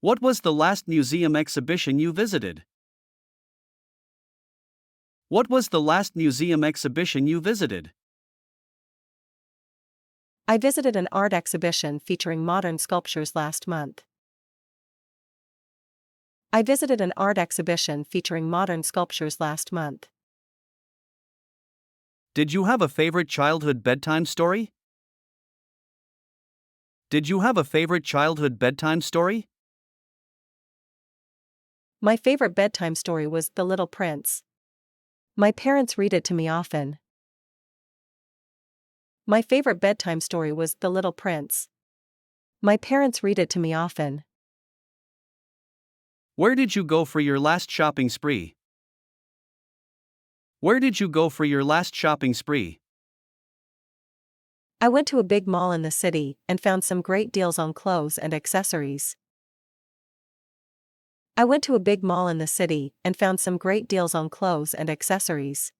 What was the last museum exhibition you visited? What was the last museum exhibition you visited? I visited an art exhibition featuring modern sculptures last month. I visited an art exhibition featuring modern sculptures last month. Did you have a favorite childhood bedtime story? Did you have a favorite childhood bedtime story? My favorite bedtime story was The Little Prince. My parents read it to me often. My favorite bedtime story was The Little Prince. My parents read it to me often. Where did you go for your last shopping spree? Where did you go for your last shopping spree? I went to a big mall in the city and found some great deals on clothes and accessories. I went to a big mall in the city and found some great deals on clothes and accessories.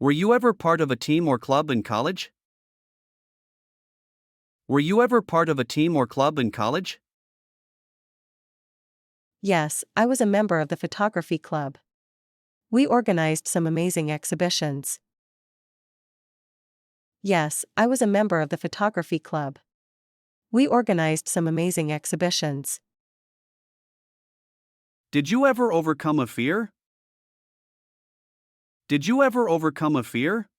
Were you ever part of a team or club in college? Were you ever part of a team or club in college? Yes, I was a member of the photography club. We organized some amazing exhibitions. Yes, I was a member of the photography club. We organized some amazing exhibitions. Did you ever overcome a fear? Did you ever overcome a fear?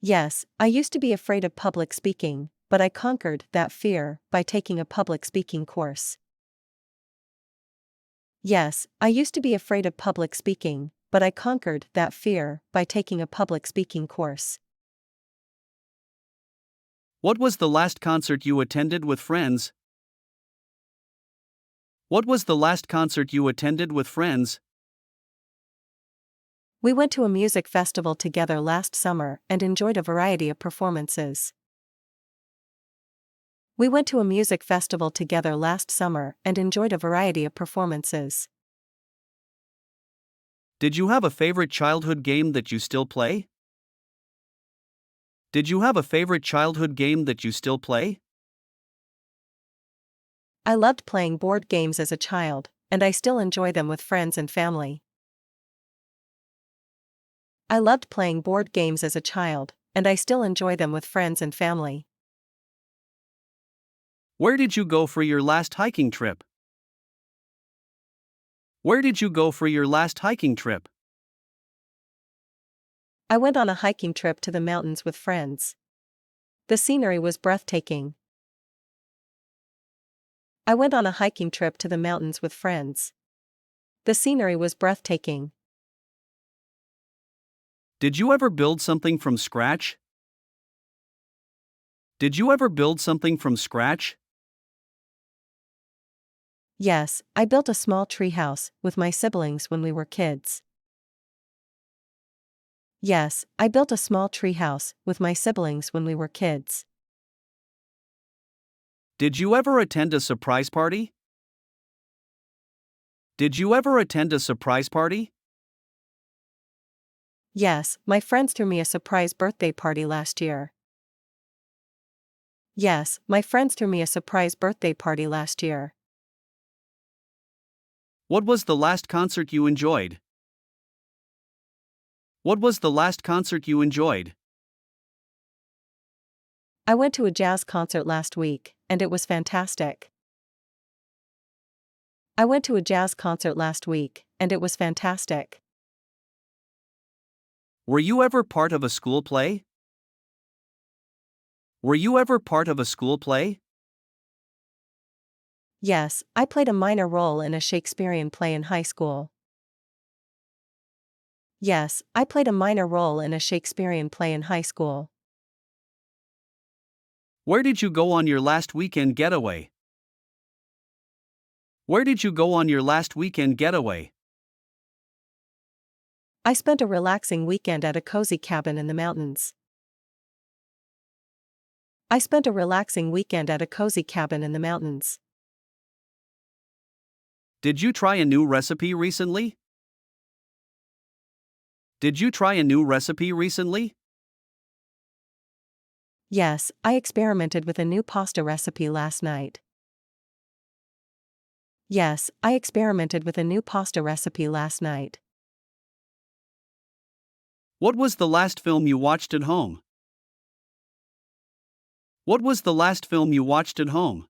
Yes, I used to be afraid of public speaking, but I conquered that fear by taking a public speaking course. Yes, I used to be afraid of public speaking, but I conquered that fear by taking a public speaking course. What was the last concert you attended with friends? What was the last concert you attended with friends? We went to a music festival together last summer and enjoyed a variety of performances. We went to a music festival together last summer and enjoyed a variety of performances. Did you have a favorite childhood game that you still play? Did you have a favorite childhood game that you still play? I loved playing board games as a child, and I still enjoy them with friends and family. I loved playing board games as a child, and I still enjoy them with friends and family. Where did you go for your last hiking trip? Where did you go for your last hiking trip? I went on a hiking trip to the mountains with friends. The scenery was breathtaking. I went on a hiking trip to the mountains with friends. The scenery was breathtaking. Did you ever build something from scratch? Did you ever build something from scratch? Yes, I built a small treehouse with my siblings when we were kids. Yes, I built a small treehouse with my siblings when we were kids. Did you ever attend a surprise party? Did you ever attend a surprise party? Yes, my friends threw me a surprise birthday party last year. Yes, my friends threw me a surprise birthday party last year. What was the last concert you enjoyed? What was the last concert you enjoyed? I went to a jazz concert last week, and it was fantastic. I went to a jazz concert last week, and it was fantastic. Were you ever part of a school play? Were you ever part of a school play? Yes, I played a minor role in a Shakespearean play in high school. Yes, I played a minor role in a Shakespearean play in high school. Where did you go on your last weekend getaway? Where did you go on your last weekend getaway? I spent a relaxing weekend at a cozy cabin in the mountains. I spent a relaxing weekend at a cozy cabin in the mountains. Did you try a new recipe recently? Did you try a new recipe recently? Yes, I experimented with a new pasta recipe last night. Yes, I experimented with a new pasta recipe last night. What was the last film you watched at home? What was the last film you watched at home?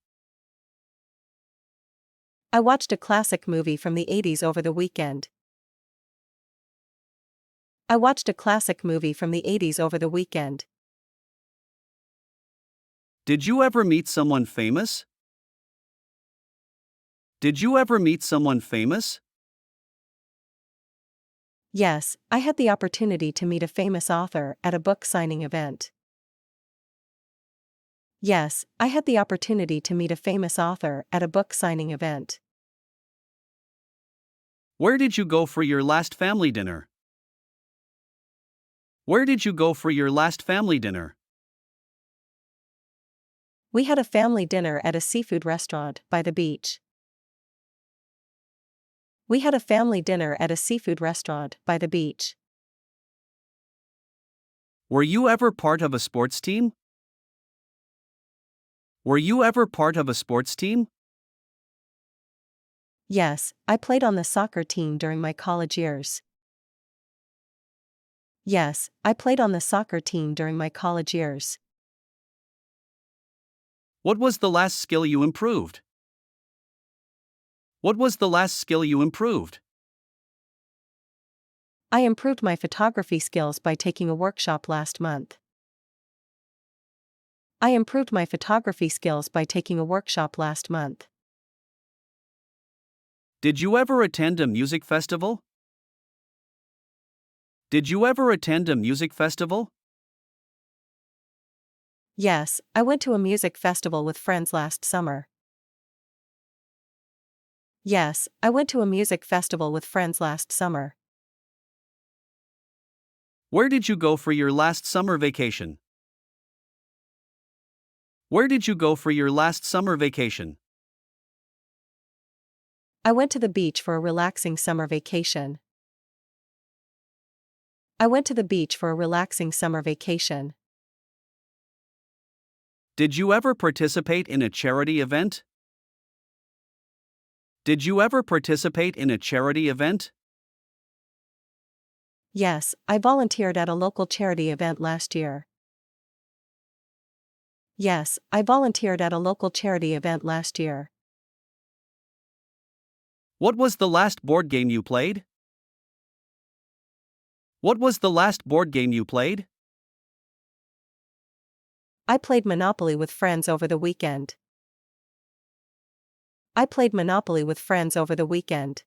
I watched a classic movie from the 80s over the weekend. I watched a classic movie from the 80s over the weekend. Did you ever meet someone famous? Did you ever meet someone famous? Yes, I had the opportunity to meet a famous author at a book signing event. Yes, I had the opportunity to meet a famous author at a book signing event. Where did you go for your last family dinner? Where did you go for your last family dinner? We had a family dinner at a seafood restaurant by the beach. We had a family dinner at a seafood restaurant by the beach. Were you ever part of a sports team? Were you ever part of a sports team? Yes, I played on the soccer team during my college years. Yes, I played on the soccer team during my college years. What was the last skill you improved? What was the last skill you improved? I improved my photography skills by taking a workshop last month. I improved my photography skills by taking a workshop last month. Did you ever attend a music festival? Did you ever attend a music festival? Yes, I went to a music festival with friends last summer. Yes, I went to a music festival with friends last summer. Where did you go for your last summer vacation? Where did you go for your last summer vacation? I went to the beach for a relaxing summer vacation. I went to the beach for a relaxing summer vacation. Did you ever participate in a charity event? Did you ever participate in a charity event? Yes, I volunteered at a local charity event last year. Yes, I volunteered at a local charity event last year. What was the last board game you played? What was the last board game you played? I played Monopoly with friends over the weekend. I played Monopoly with friends over the weekend.